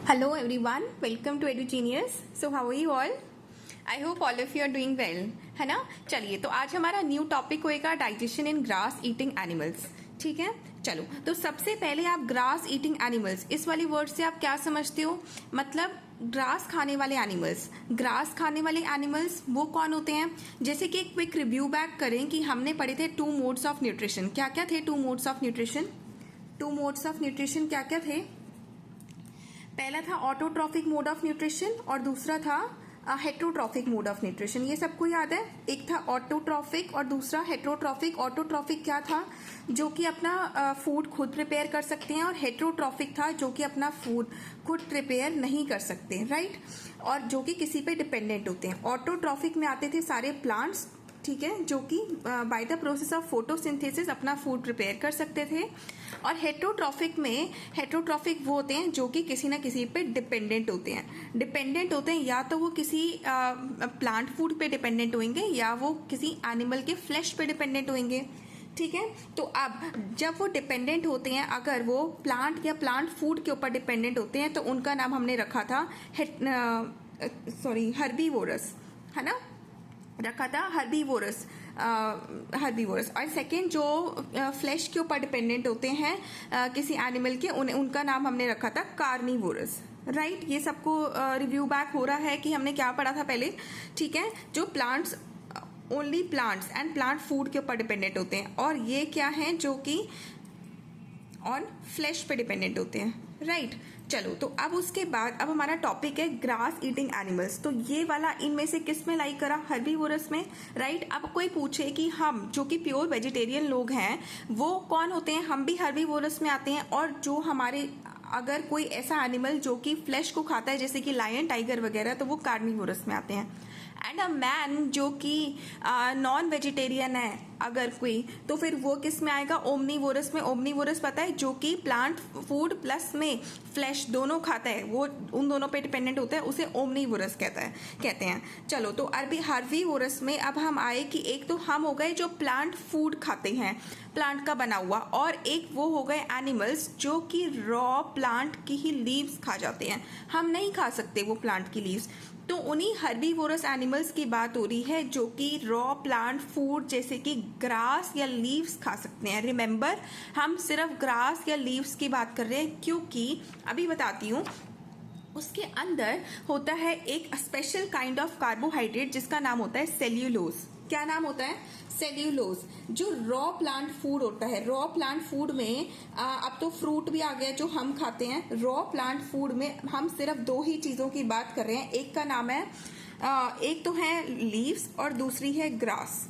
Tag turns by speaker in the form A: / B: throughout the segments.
A: Hello everyone, welcome to EduGenius. So how are you all? I hope all of you are doing well, है ना। चलिए, तो आज हमारा न्यू टॉपिक होएगा डाइजेशन इन ग्रास ईटिंग एनिमल्स। ठीक है, चलो तो सबसे पहले आप ग्रास ईटिंग एनिमल्स इस वाली वर्ड से आप क्या समझते हो? मतलब ग्रास खाने वाले एनिमल्स। ग्रास खाने वाले एनिमल्स वो कौन होते हैं? जैसे कि एक क्विक रिव्यू बैक करें कि हमने पढ़े थे 2 मोड्स ऑफ न्यूट्रिशन। क्या क्या थे 2 modes of nutrition? 2 modes of nutrition क्या क्या थे? पहला था ऑटोट्रॉफिक मोड ऑफ न्यूट्रिशन और दूसरा था हेट्रोट्रॉफिक मोड ऑफ न्यूट्रिशन। ये सबको याद है? एक था ऑटोट्रॉफिक और दूसरा हेट्रोट्रॉफिक। ऑटोट्रॉफिक क्या था? जो कि अपना फूड खुद प्रिपेयर कर सकते हैं, और हेट्रोट्रॉफिक था जो कि अपना फूड खुद प्रिपेयर नहीं कर सकते, राइट, और जो कि किसी पे डिपेंडेंट होते हैं। ऑटोट्रॉफिक में आते थे सारे प्लांट्स, ठीक है, जो कि by the process of photosynthesis अपना फूड प्रिपेयर कर सकते थे। और हेट्रोट्रॉफिक वो होते हैं जो कि किसी ना किसी पे डिपेंडेंट होते हैं। डिपेंडेंट होते हैं या तो वो किसी प्लांट फूड पे डिपेंडेंट होंगे या वो किसी एनिमल के फ्लैश पे डिपेंडेंट होंगे। ठीक है, तो अब जब वो डिपेंडेंट होते हैं, अगर वो प्लांट या प्लांट फूड के ऊपर डिपेंडेंट होते हैं, तो उनका नाम हमने रखा था हर्बीवोरस, है ना, रखा था हर्बीवोरस। और सेकेंड जो फ्लैश के ऊपर डिपेंडेंट होते हैं किसी एनिमल के, उनका नाम हमने रखा था कार्निवोरस, राइट। ये सबको रिव्यू बैक हो रहा है कि हमने क्या पढ़ा था पहले। ठीक है, जो plants only plants and plant food के ऊपर डिपेंडेंट होते हैं, और ये क्या है जो कि ऑन फ्लैश पे डिपेंडेंट होते हैं, राइट। चलो, तो अब उसके बाद अब हमारा टॉपिक है ग्रास ईटिंग एनिमल्स। तो ये वाला इनमें से किस में लाइक करा? हर्बीवोरस में, राइट। अब कोई पूछे कि हम जो कि प्योर वेजिटेरियन लोग हैं वो कौन होते हैं? हम भी हर्बीवोरस में आते हैं। और जो हमारे अगर कोई ऐसा एनिमल जो कि फ्लैश को खाता है जैसे कि लायन, टाइगर वगैरह, तो वो कार्निवोरस में आते हैं। एंड अ मैन जो कि नॉन वेजिटेरियन है अगर कोई, तो फिर वो किस में आएगा? ओमनीवोरस में। ओमनीवोरस पता है, जो कि प्लांट फूड प्लस में फ्लैश दोनों खाता है, वो उन दोनों पे डिपेंडेंट होता है, उसे ओमनीवोरस कहते हैं। चलो, तो हर्बीवोरस में अब हम आए कि एक तो हम हो गए जो प्लांट फूड खाते हैं, प्लांट का बना हुआ, और एक वो हो गए एनिमल्स जो कि रॉ प्लांट की ही लीव्स खा जाते हैं। हम नहीं खा सकते वो प्लांट की लीव्स। तो उन्हीं हर्बीवोरस एनिमल्स की बात हो रही है जो कि रॉ प्लांट फूड जैसे कि ग्रास या लीव्स खा सकते हैं। रिमेंबर, हम सिर्फ ग्रास या लीव्स की बात कर रहे हैं, क्योंकि अभी बताती हूँ उसके अंदर होता है एक स्पेशल काइंड ऑफ कार्बोहाइड्रेट जिसका नाम होता है सेल्यूलोज। क्या नाम होता है? सेल्यूलोज। जो रॉ प्लांट फूड होता है, रॉ प्लांट फूड में अब तो फ्रूट भी आ गया जो हम खाते हैं। रॉ प्लांट फूड में हम सिर्फ 2 ही चीजों की बात कर रहे हैं। एक का नाम है एक तो है लीव्स और दूसरी है ग्रास।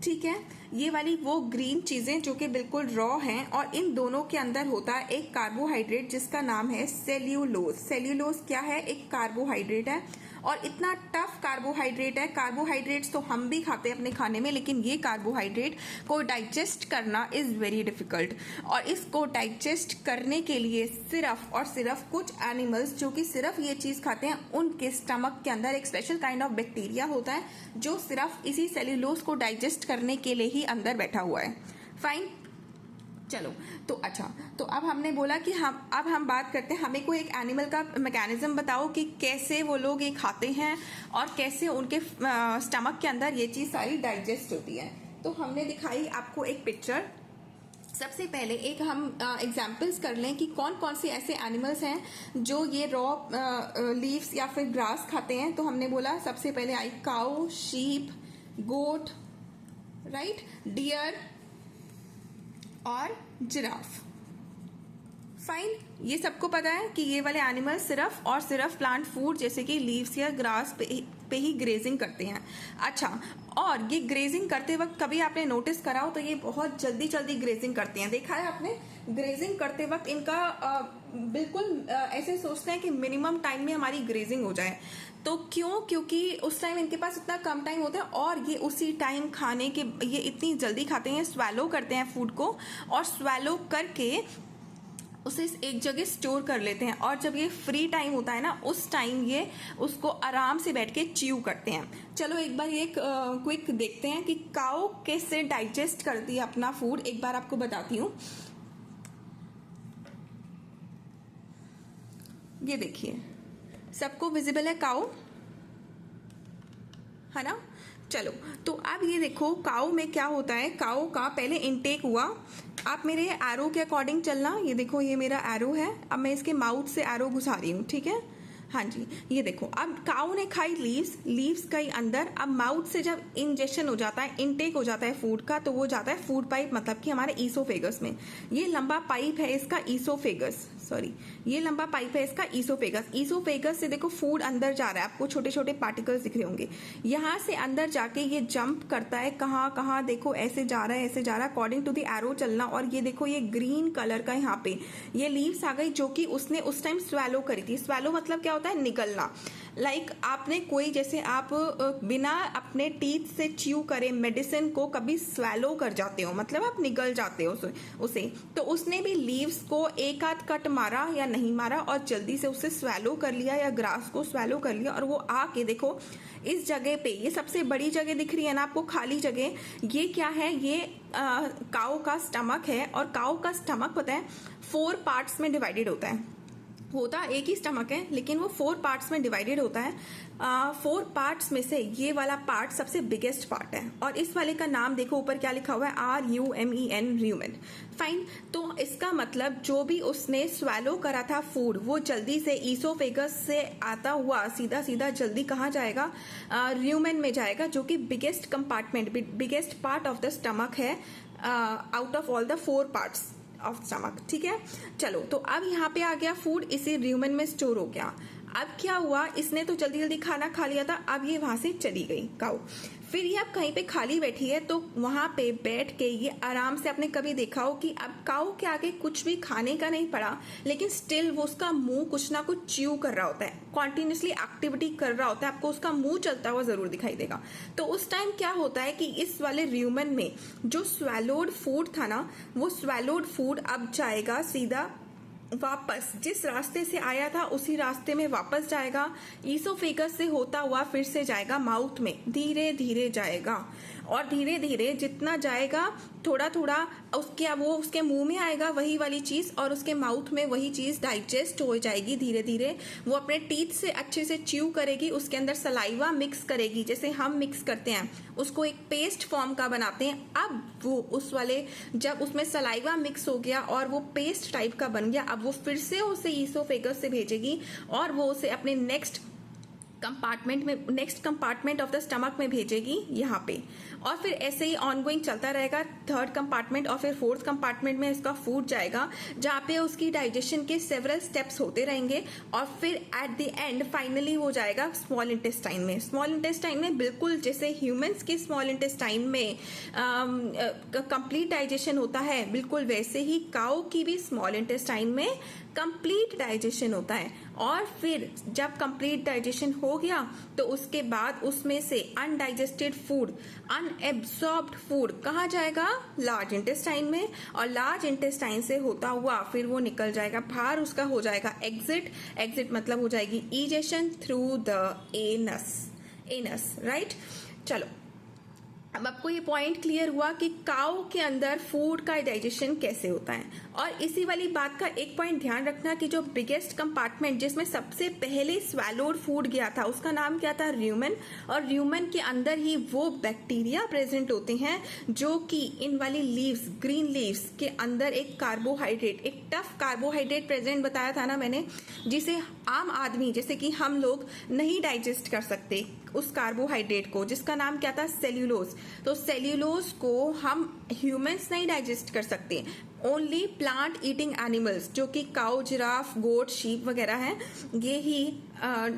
A: ठीक है, ये वाली वो ग्रीन चीजें जो कि बिल्कुल रॉ हैं, और इन दोनों के अंदर होता है एक कार्बोहाइड्रेट जिसका नाम है सेल्यूलोज। सेल्यूलोज क्या है? एक कार्बोहाइड्रेट है, और इतना टफ कार्बोहाइड्रेट है। कार्बोहाइड्रेट्स तो हम भी खाते हैं अपने खाने में, लेकिन ये कार्बोहाइड्रेट को डाइजेस्ट करना इज वेरी डिफिकल्ट। और इसको डाइजेस्ट करने के लिए सिर्फ और सिर्फ कुछ एनिमल्स जो कि सिर्फ ये चीज खाते हैं, उनके स्टमक के अंदर एक स्पेशल काइंड ऑफ बैक्टीरिया होता है जो सिर्फ इसी सेल्यूलोज को डाइजेस्ट करने के लिए ही अंदर बैठा हुआ है। फाइन, चलो, तो अच्छा, तो अब हमने बोला कि हम बात करते हैं, हमें कोई एक एनिमल का मैकेनिज्म बताओ कि कैसे वो लोग ये खाते हैं और कैसे उनके स्टमक के अंदर ये चीज सारी डाइजेस्ट होती है। तो हमने दिखाई आपको एक पिक्चर। सबसे पहले एक हम एग्जाम्पल्स कर लें कि कौन कौन से ऐसे एनिमल्स हैं जो ये रॉ लीव्स या फिर ग्रास खाते हैं। तो हमने बोला सबसे पहले आई काउ, शीप, गोट, राइट, डियर और जिराफ। फाइन, ये सबको पता है कि ये वाले एनिमल सिर्फ और सिर्फ प्लांट फूड जैसे कि लीव्स या ग्रास पे ही ग्रेजिंग करते हैं। अच्छा, और ये ग्रेजिंग करते वक्त कभी आपने नोटिस करा हो तो ये बहुत जल्दी जल्दी ग्रेजिंग करते हैं। देखा है आपने? ग्रेजिंग करते वक्त इनका बिल्कुल ऐसे सोचते हैं कि मिनिमम टाइम में हमारी ग्रेजिंग हो जाए। तो क्यों? क्योंकि उस टाइम इनके पास इतना कम टाइम होता है, और ये उसी टाइम खाने के ये इतनी जल्दी खाते हैं, स्वैलो करते हैं फूड को, और स्वैलो करके उसे एक जगह स्टोर कर लेते हैं, और जब ये फ्री टाइम होता है ना, उस टाइम ये उसको आराम से बैठ के च्यू करते हैं। चलो एक बार ये क्विक देखते हैं कि काऊ कैसे डाइजेस्ट करती है अपना फूड। एक बार आपको बताती हूँ। ये देखिए सबको विजिबल है काऊ, है ना। चलो तो अब ये देखो काऊ में क्या होता है, काऊ का पहले इनटेक हुआ। आप मेरे एरो के अकॉर्डिंग चलना, ये देखो ये मेरा एरो है, अब मैं इसके माउथ से एरो घुसा रही हूँ, ठीक है। हाँ जी, ये देखो अब काऊ ने खाई लीव्स का ही अंदर, अब माउथ से जब इंजेक्शन हो जाता है, इनटेक हो जाता है फूड का, तो वो जाता है फूड पाइप, मतलब कि हमारे ईसोफेगस में। ये लंबा पाइप है इसका ईसोफेगस, ये लंबा पाइप है इसका ईसोफेगस। ईसोफेगस से देखो फूड अंदर जा रहा है, आपको छोटे छोटे पार्टिकल्स दिख रहे होंगे। यहाँ से अंदर जाके ये जंप करता है, कहाँ कहाँ देखो, ऐसे जा रहा है, ऐसे जा रहा है, अकॉर्डिंग टू द एरो चलना। और ये देखो ये ग्रीन कलर का यहाँ पे ये लीव्स आ गई, जो कि उसने उस टाइम स्वेलो करी थी। स्वेलो मतलब क्या होता है, निगलना। लाइक आपने कोई, जैसे आप बिना अपने टीथ से च्यू करे मेडिसिन को कभी स्वेलो कर जाते हो, मतलब आप निगल जाते हो उसे। तो उसने भी लीव्स को एक आध कट मारा या नहीं मारा और जल्दी से उसे स्वेलो कर लिया, या ग्रास को स्वेलो कर लिया। और वो आके देखो इस जगह पे, ये सबसे बड़ी जगह दिख रही है ना आपको, खाली जगह, ये क्या है, ये काऊ का स्टमक है। और काऊ का स्टमक पता है 4 पार्ट्स में डिवाइडेड होता एक ही स्टमक है, लेकिन वो 4 पार्ट्स में डिवाइडेड होता है। 4 पार्ट्स में से ये वाला पार्ट सबसे बिगेस्ट पार्ट है। और इस वाले का नाम देखो ऊपर क्या लिखा हुआ है, RUMEN, र्यूमेन। फाइन, तो इसका मतलब जो भी उसने स्वेलो करा था फूड, वो जल्दी से ईसोफेगस से आता हुआ सीधा सीधा जल्दी कहाँ जाएगा, र्यूमेन में जाएगा, जो कि biggest compartment, biggest part of the stomach है out of all the 4 parts of stomach, ठीक है। चलो तो अब यहाँ पे आ गया फूड, इसे र्यूमेन में स्टोर हो गया। अब क्या हुआ, इसने तो जल्दी जल्दी खाना खा लिया था, अब ये वहां से चली गई काऊ। फिर ये अब कहीं पे खाली बैठी है, तो वहां पे बैठ के ये आराम से, आपने कभी देखा हो कि अब काऊ के आगे कुछ भी खाने का नहीं पड़ा, लेकिन स्टिल वो उसका मुंह कुछ ना कुछ च्यू कर रहा होता है, कॉन्टिन्यूसली एक्टिविटी कर रहा होता है, आपको उसका मुंह चलता हुआ जरूर दिखाई देगा। तो उस टाइम क्या होता है कि इस वाले र्यूमेन में जो स्वेलोड फूड था ना, वो स्वेलोड फूड अब जाएगा सीधा वापस, जिस रास्ते से आया था उसी रास्ते में वापस जाएगा, ईसोफेगस से होता हुआ फिर से जाएगा माउथ में, धीरे धीरे जाएगा। और धीरे धीरे जितना जाएगा, थोड़ा थोड़ा उसके मुंह में आएगा वही वाली चीज, और उसके माउथ में वही चीज डाइजेस्ट हो जाएगी धीरे धीरे। वो अपने टीथ से अच्छे से च्यू करेगी, उसके अंदर सलाइवा मिक्स करेगी, जैसे हम मिक्स करते हैं, उसको एक पेस्ट फॉर्म का बनाते हैं। अब वो उस वाले, जब उसमें सलाइवा मिक्स हो गया और वो पेस्ट टाइप का बन गया, अब वो फिर से उसे ईसोफेगस से भेजेगी, और वो उसे अपने next compartment of the stomach में भेजेगी यहाँ पे। और फिर ऐसे ही ऑनगोइंग चलता रहेगा, 3rd कंपार्टमेंट और फिर 4th कंपार्टमेंट में इसका फूड जाएगा, जहाँ पे उसकी डाइजेशन के सेवरल स्टेप्स होते रहेंगे। और फिर एट द एंड फाइनली वो जाएगा स्मॉल इंटेस्टाइन में। स्मॉल इंटेस्टाइन में बिल्कुल जैसे ह्यूमंस के स्मॉल इंटेस्टाइन में कंप्लीट डाइजेशन होता है, बिल्कुल वैसे ही काऊ की भी स्मॉल इंटेस्टाइन में कंप्लीट डाइजेशन होता है। और फिर जब कंप्लीट डाइजेशन हो गया, तो उसके बाद उसमें से अनडाइजेस्टेड फूड, अनएब्सॉर्ब्ड फूड कहाँ जाएगा, लार्ज इंटेस्टाइन में। और लार्ज इंटेस्टाइन से होता हुआ फिर वो निकल जाएगा बाहर, उसका हो जाएगा एग्जिट मतलब हो जाएगी egestion through the anus, right. चलो अब आपको ये पॉइंट क्लियर हुआ कि काऊ के अंदर फूड का डाइजेशन कैसे होता है। और इसी वाली बात का एक पॉइंट ध्यान रखना कि जो बिगेस्ट कंपार्टमेंट जिसमें सबसे पहले स्वेलोड फूड गया था, उसका नाम क्या था, र्यूमेन। और र्यूमेन के अंदर ही वो बैक्टीरिया प्रेजेंट होते हैं जो कि इन वाली लीव्स, ग्रीन लीव्स के अंदर एक कार्बोहाइड्रेट, एक टफ कार्बोहाइड्रेट प्रेजेंट बताया था ना मैंने, जिसे आम आदमी जैसे कि हम लोग नहीं डाइजेस्ट कर सकते उस कार्बोहाइड्रेट को, जिसका नाम क्या था, सेल्यूलोज। तो सेल्यूलोज को हम ह्यूमंस नहीं डाइजेस्ट कर सकते, ओनली प्लांट ईटिंग एनिमल्स जो कि काऊ, जिराफ, गोट, शीप वगैरह हैं, ये ही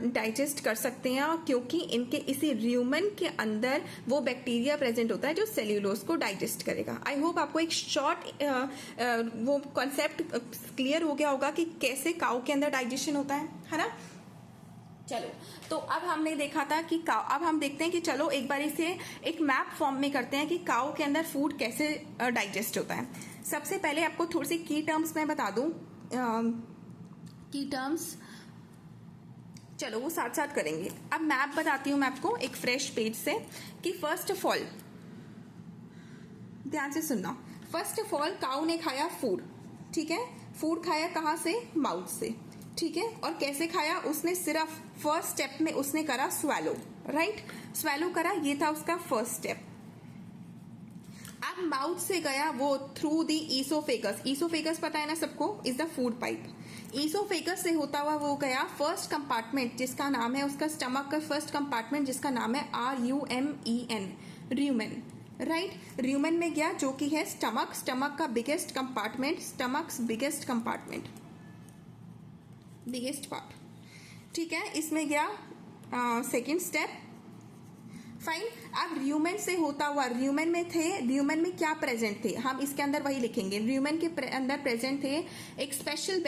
A: डाइजेस्ट कर सकते हैं। और क्योंकि इनके इसी र्यूमेन के अंदर वो बैक्टीरिया प्रेजेंट होता है जो सेल्यूलोज को डाइजेस्ट करेगा। आई होप आपको एक शॉर्ट वो कॉन्सेप्ट क्लियर हो गया होगा कि कैसे काऊ के अंदर डाइजेशन होता है ना। चलो तो अब हमने देखा था कि काऊ, अब हम देखते हैं कि चलो एक बार इसे एक मैप फॉर्म में करते हैं कि काऊ के अंदर फूड कैसे डाइजेस्ट होता है। सबसे पहले आपको थोड़ी सी की टर्म्स मैं बता दूं, की टर्म्स चलो वो साथ साथ करेंगे। अब मैप बताती हूँ मैं आपको एक फ्रेश पेज से कि फर्स्ट ऑफ ऑल ध्यान से सुनना, फर्स्ट ऑफ ऑल काऊ ने खाया फूड, ठीक है, फूड खाया कहाँ से, माउथ से। ठीक है। और कैसे खाया उसने, सिर्फ फर्स्ट स्टेप में उसने करा स्वैलो, राइट, स्वैलो करा, ये था उसका फर्स्ट स्टेप। अब माउथ से गया वो थ्रू द ईसोफेगस, ईसोफेगस पता है ना सबको, is the food pipe. Oesophagus से होता हुआ वो गया फर्स्ट कंपार्टमेंट जिसका नाम है, उसका स्टमक का फर्स्ट कंपार्टमेंट जिसका नाम है RUMEN, र्यूमेन, राइट, र्यूमेन में गया जो कि है स्टमक, स्टमक का biggest compartment, stomachs biggest compartment, biggest part, ठीक है, इसमें गया सेकेंड स्टेप। फाइन। अब र्यूमेन से होता हुआ, र्यूमेन में थे, र्यूमेन में क्या प्रेजेंट थे, हम इसके अंदर वही लिखेंगे, र्यूमेन के अंदर प्रेजेंट थे एक स्पेशल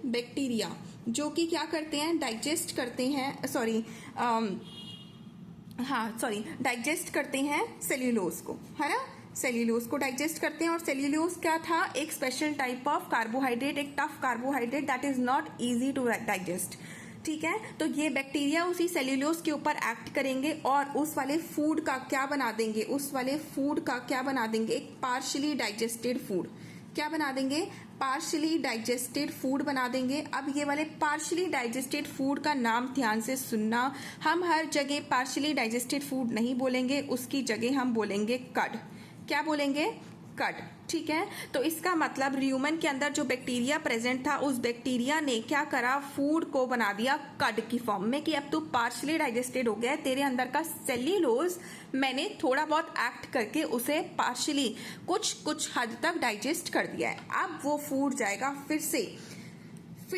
A: बैक्टीरिया जो कि क्या करते हैं, डाइजेस्ट करते हैं, डाइजेस्ट करते हैं सेल्यूलोज को, है ना, सेल्यूलोज को डाइजेस्ट करते हैं। और सेल्यूलोज क्या था, एक स्पेशल टाइप ऑफ कार्बोहाइड्रेट, एक tough carbohydrate that is not easy to digest, ठीक है। तो ये बैक्टीरिया उसी सेल्यूलोज के ऊपर एक्ट करेंगे और उस वाले फूड का क्या बना देंगे, एक पार्शियली डाइजेस्टेड फूड, क्या बना देंगे, पार्शियली डाइजेस्टेड फूड बना देंगे। अब ये वाले पार्शियली डाइजेस्टेड फूड का नाम ध्यान से सुनना, हम हर जगह पार्शियली डाइजेस्टेड फूड नहीं बोलेंगे, उसकी जगह हम बोलेंगे कड, क्या बोलेंगे, कड, ठीक है। तो इसका मतलब र्यूमेन के अंदर जो बैक्टीरिया प्रेजेंट था, उस बैक्टीरिया ने क्या करा, फूड को बना दिया कड की फॉर्म में, कि अब तू पार्शियली डाइजेस्टेड हो गया है, तेरे अंदर का सेल्यूलोज मैंने थोड़ा बहुत एक्ट करके उसे पार्शियली कुछ हद तक डाइजेस्ट कर दिया है। अब वो फूड जाएगा फिर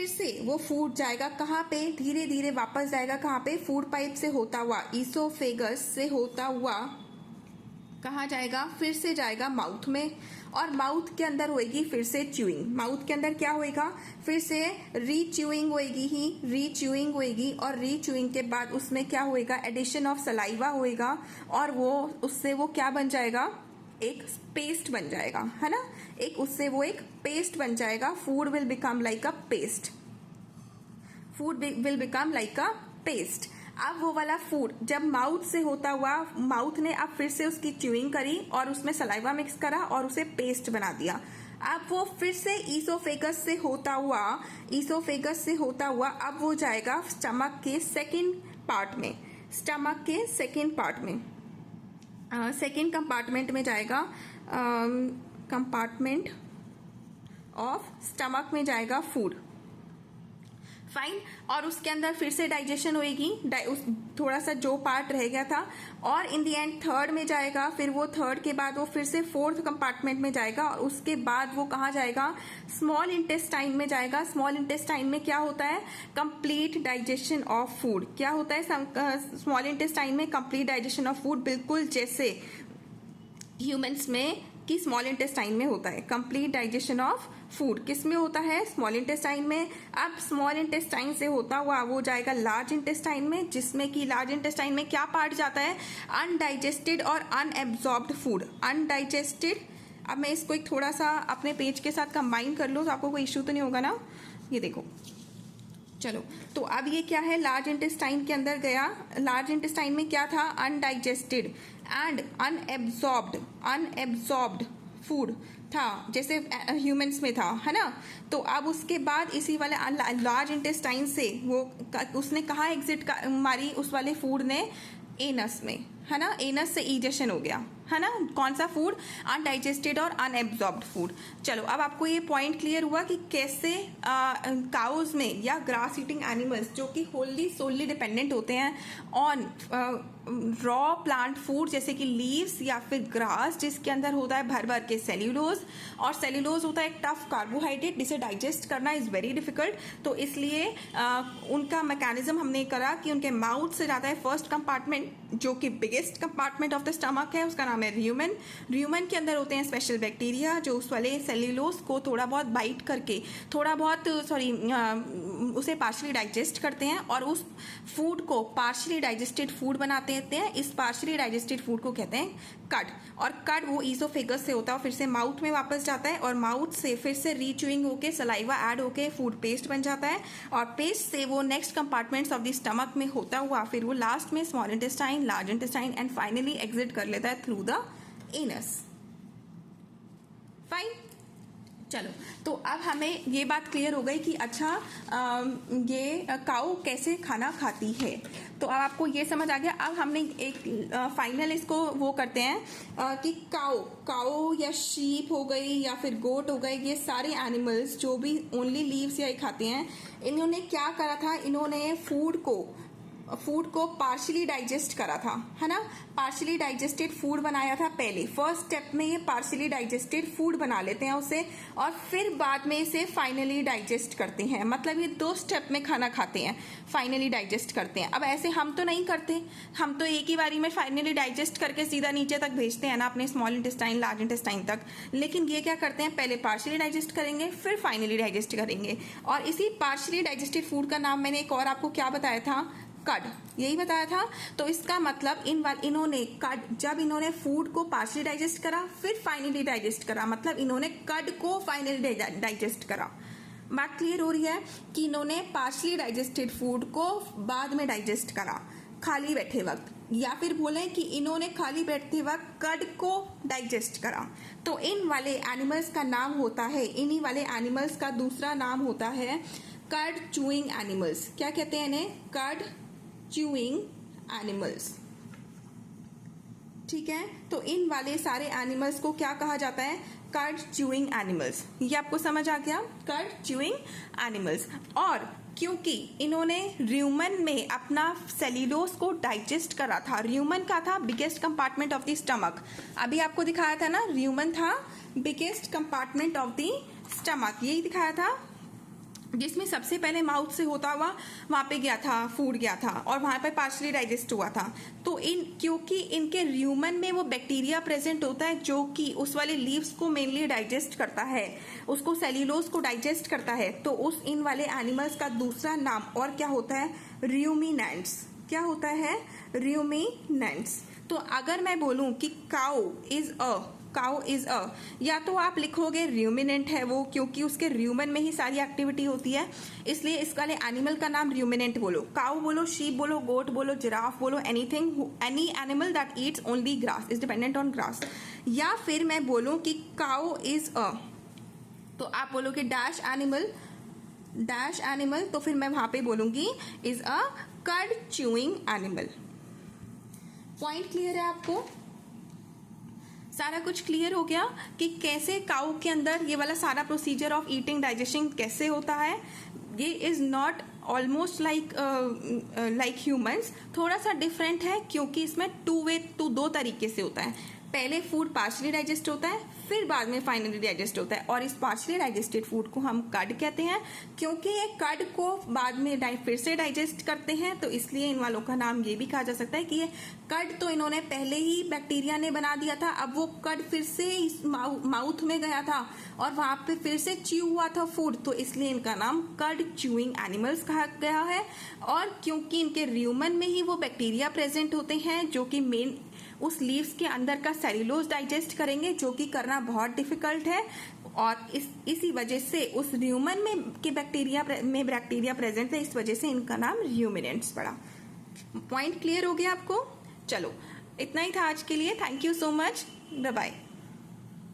A: से वो फूड जाएगा कहाँ पे, धीरे धीरे वापस जाएगा कहाँ पे, फूड पाइप से होता हुआ, ईसोफेगस से होता हुआ कहाँ जाएगा, फिर से जाएगा माउथ में, और माउथ के अंदर होएगी फिर से च्यूइंग, माउथ के अंदर क्या होएगा, फिर से रीच्यूइंग होएगी, और रीच्यूइंग के बाद उसमें क्या होएगा, एडिशन ऑफ सलाइवा होएगा, और वो उससे वो क्या बन जाएगा, एक पेस्ट बन जाएगा, है ना, एक पेस्ट बन जाएगा। Food will become like a paste, अब वो वाला फूड जब माउथ से होता हुआ, माउथ ने अब फिर से उसकी च्यूइंग करी और उसमें सलाइवा मिक्स करा और उसे पेस्ट बना दिया। अब वो फिर से ईसोफेगस से होता हुआ अब वो जाएगा स्टमक के सेकेंड कंपार्टमेंट में जाएगा, कंपार्टमेंट ऑफ स्टमक में जाएगा फूड, फाइन। और उसके अंदर फिर से डाइजेशन होएगी, थोड़ा सा जो पार्ट रह गया था, और इन दी एंड थर्ड में जाएगा, फिर वो थर्ड के बाद वो फिर से फोर्थ कंपार्टमेंट में जाएगा, और उसके बाद वो कहाँ जाएगा, स्मॉल इंटेस्टाइन में जाएगा। स्मॉल इंटेस्टाइन में क्या होता है, कंप्लीट डाइजेशन ऑफ फूड, क्या होता है स्मॉल इंटेस्टाइन में, कंप्लीट डाइजेशन ऑफ फूड, बिल्कुल जैसे ह्यूमंस में कि स्मॉल इंटेस्टाइन में होता है कंप्लीट डाइजेशन ऑफ फूड, किस में होता है, स्मॉल इंटेस्टाइन में। अब स्मॉल इंटेस्टाइन से होता हुआ वो जाएगा लार्ज इंटेस्टाइन में, जिसमें कि लार्ज इंटेस्टाइन में क्या पार्ट जाता है, अनडाइजेस्टेड और अनएब्जॉर्ब्ड फूड, अनडाइजेस्टेड। अब मैं इसको एक थोड़ा सा अपने पेज के साथ कंबाइन कर लूँ तो आपको कोई इश्यू तो नहीं होगा ना, ये देखो, चलो। तो अब ये क्या है, लार्ज इंटेस्टाइन के अंदर गया, लार्ज इंटेस्टाइन में क्या था, अनडाइजेस्टेड एंड अनएब्जॉर्ब्ड फूड था, जैसे ह्यूमंस में था, है ना। तो अब उसके बाद इसी वाले लार्ज इंटेस्टाइन से वो उसने कहाँ एग्जिट मारी, उस वाले फूड ने एनस में, है ना, एनस से इजेशन हो गया, है ना, कौन सा फूड, अनडाइजेस्टेड और अनएब्जॉर्ब्ड फूड। चलो अब आपको ये पॉइंट क्लियर हुआ कि कैसे काउज में या ग्रास ईटिंग एनिमल्स जो कि होली सोलली डिपेंडेंट होते हैं ऑन रॉ प्लांट फूड, जैसे कि लीव्स या फिर ग्रास, जिसके अंदर होता है भर भर के सेल्यूलोज, और सेल्यूलोज होता है एक टफ कार्बोहाइड्रेट जिसे डाइजेस्ट करना इज वेरी डिफिकल्ट। तो इसलिए उनका मैकेनिज्म हमने करा कि उनके माउथ से जाता है फर्स्ट कंपार्टमेंट जो कि biggest compartment of the stomach है, उसका नाम है र्यूमेन। र्यूमेन के अंदर होते हैं स्पेशल बैक्टीरिया जो उस वाले सेल्यूलोज को थोड़ा बहुत बाइट करके उसे पार्शियली डाइजेस्ट करते हैं और उस फूड को पार्शियली डाइजेस्टेड फूड बनाते हैं। इस पार्शियली डाइजेस्टेड फूड को कहते हैं कड, और कड वो ईसोफेगस से होता है, फिर से माउथ में वापस जाता है, और माउथ से फिर से रीच्यूइंग होके सलाइवा ऐड होके फूड पेस्ट बन जाता है, और पेस्ट से वो next compartments of the stomach में होता हुआ फिर वो लास्ट में small intestine, large intestine and finally exit कर लेता है थ्रू द एनस। फाइन, चलो, तो अब हमें ये बात क्लियर हो गई कि अच्छा ये काऊ कैसे खाना खाती है। तो अब आपको ये समझ आ गया। अब हमने एक फाइनल इसको वो करते हैं कि काऊ या शीप हो गई या फिर गोट हो गए, ये सारे एनिमल्स जो भी ओनली लीव्स या ही खाते हैं, इन्होंने क्या करा था, इन्होंने फूड को पार्शली डाइजेस्ट करा था, है ना। पार्शली डाइजेस्टेड फूड बनाया था पहले। फर्स्ट स्टेप में ये पार्शली डाइजेस्टेड फूड बना लेते हैं उसे, और फिर बाद में इसे फाइनली डाइजेस्ट करते हैं। मतलब ये 2 स्टेप में खाना खाते हैं, फाइनली डाइजेस्ट करते हैं। अब ऐसे हम तो नहीं करते, हम तो एक ही बारी में फाइनली डाइजेस्ट करके सीधा नीचे तक भेजते हैं ना, अपने स्मॉल इंटेस्टाइन, लार्ज इंटेस्टाइन तक। लेकिन ये क्या करते हैं, पहले पार्शली डाइजेस्ट करेंगे, फिर फाइनली डाइजेस्ट करेंगे। और इसी पार्शली डाइजेस्टेड फूड का नाम मैंने एक और आपको क्या बताया था, कड, यही बताया था। तो इसका मतलब इन्होंने कड, जब इन्होंने फूड को पार्शली डाइजेस्ट करा फिर फाइनली डाइजेस्ट करा, मतलब इन्होंने कड को फाइनली डाइजेस्ट करा। बात क्लियर हो रही है कि इन्होंने पार्शली डाइजेस्टेड फूड को बाद में डाइजेस्ट करा खाली बैठे वक्त, या फिर बोले कि इन्होंने खाली बैठते वक्त कड को डाइजेस्ट करा। तो इन वाले एनिमल्स का नाम होता है, इन्हीं वाले एनिमल्स का दूसरा नाम होता है कड चूइंग एनिमल्स। क्या कहते हैं इन्हें, कड च्यूइंग एनिमल्स। ठीक है, तो इन वाले सारे एनिमल्स को क्या कहा जाता है, कड च्यूइंग एनिमल्स। ये आपको समझ आ गया, कड च्यूइंग एनिमल्स। और क्योंकि इन्होंने र्यूमन में अपना सेल्यूलोज को डाइजेस्ट करा था, र्यूमन का था biggest compartment of the stomach, अभी आपको दिखाया था ना, र्यूमन था biggest compartment of the stomach, यही दिखाया था, जिसमें सबसे पहले माउथ से होता हुआ वहां पे गया था, फूड गया था, और वहां पे पार्शली डाइजेस्ट हुआ था। तो क्योंकि इनके र्यूमन में वो बैक्टीरिया प्रेजेंट होता है जो कि उस वाले लीव्स को मेनली डाइजेस्ट करता है, उसको सेल्यूलोज को डाइजेस्ट करता है, तो उस इन वाले एनिमल्स का दूसरा नाम और क्या होता है, र्यूमिनेंट्स। क्या होता है, र्यूमिनेंट्स। तो अगर मैं बोलूं कि काउ इज अ, या तो आप लिखोगे र्यूमिनेंट है वो, क्योंकि उसके र्यूमन में ही सारी एक्टिविटी होती है, इसलिए इस वाले एनिमल का नाम र्यूमिनेंट बोलो। काउ बोलो, शीप बोलो, गोट बोलो, जिराफ बोलो, any animal that eats only grass, is dependent on grass. या फिर मैं बोलूं कि काउ इज अ, तो आप बोलोगे डैश एनिमल, तो फिर मैं वहां पे बोलूंगी इज अ कड च्यूइंग एनिमल। पॉइंट क्लियर है आपको, सारा कुछ क्लियर हो गया कि कैसे काऊ के अंदर ये वाला सारा प्रोसीजर ऑफ ईटिंग डाइजेशन कैसे होता है। ये is not almost like humans, थोड़ा सा डिफरेंट है, क्योंकि इसमें 2 तरीके से होता है। पहले फूड पार्शली डाइजेस्ट होता है, फिर बाद में फाइनली डाइजेस्ट होता है, और इस पार्शली डाइजेस्टेड फूड को हम कड कहते हैं, क्योंकि ये कड को बाद में फिर से डाइजेस्ट करते हैं, तो इसलिए इन वालों का नाम ये भी कहा जा सकता है कि ये कड तो इन्होंने पहले ही बैक्टीरिया ने बना दिया था, अब वो कड फिर से इस माउथ में गया था और वहां पे फिर से च्यू हुआ था फूड, तो इसलिए इनका नाम कड च्यूइंग एनिमल्स कहा गया है। और क्योंकि इनके र्यूमन में ही वो बैक्टीरिया प्रेजेंट होते हैं जो कि मेन उस लीव्स के अंदर का सेल्यूलोज डाइजेस्ट करेंगे, जो कि करना बहुत डिफिकल्ट है, और इसी वजह से उस र्यूमन में के बैक्टीरिया प्रेजेंट है, इस वजह से इनका नाम र्यूमिनेंट्स पड़ा। पॉइंट क्लियर हो गया आपको। चलो, इतना ही था आज के लिए। Thank you so much, bye bye.